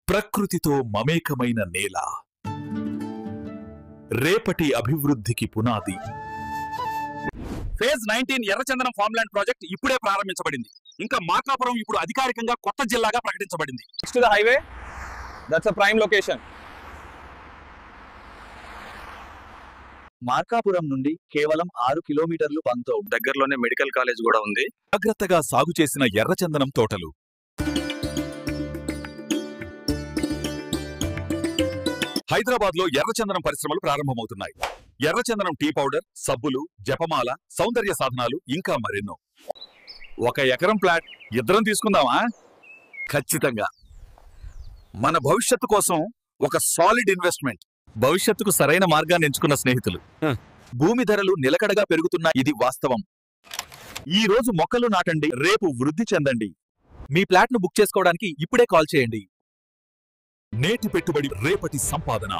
ప్రకృతితో మమేకమైన నేల, రేపటి అభివృద్ధికి పునాది. ఫేజ్ 19 ఎర్రచందనం ఫార్మ్లాండ్ ప్రాజెక్ట్ ఇప్పుడే ప్రారంభించబడింది. ఇంకా మార్కాపురం ఇప్పుడు అధికారికంగా కొత్త జిల్లాగా ప్రకటించబడింది. Next to the highway, that's a prime location. Markapuram నుండి కేవలం 6 కిలోమీటర్లు పంతో దగ్గరలోనే మెడికల్ కాలేజ్ కూడా ఉంది. జాగ్రత్తగా సాగు చేసిన ఎర్రచందనం తోటలు. హైదరాబాద్ లో ఎర్రచందనం పరిశ్రమలు ప్రారంభమవుతున్నాయి. ఎర్రచందనం టీ పౌడర్, సబ్బులు, జపమాల, సౌందర్య సాధనాలు, ఇంకా మరెన్నో. 1 ఎకరం ప్లాట్ ఇద్దరం తీసుకుందామా? ఖచ్చితంగా. మన భవిష్యత్తు కోసం ఒక సాలిడ్ ఇన్వెస్ట్మెంట్. భవిష్యత్తుకు సరైన మార్గాన్ని ఎంచుకున్న స్నేహితులు. భూమి ధరలు నిలకడగా పెరుగుతున్న ఇది వాస్తవం. ఈ రోజు మొక్కలు నాటండి, రేపు వృద్ధి చెందండి. మీ ప్లాట్ను బుక్ చేసుకోవడానికి ఇప్పుడే కాల్ చేయండి. నేటి పెట్టుబడి రేపటి సంపాదన.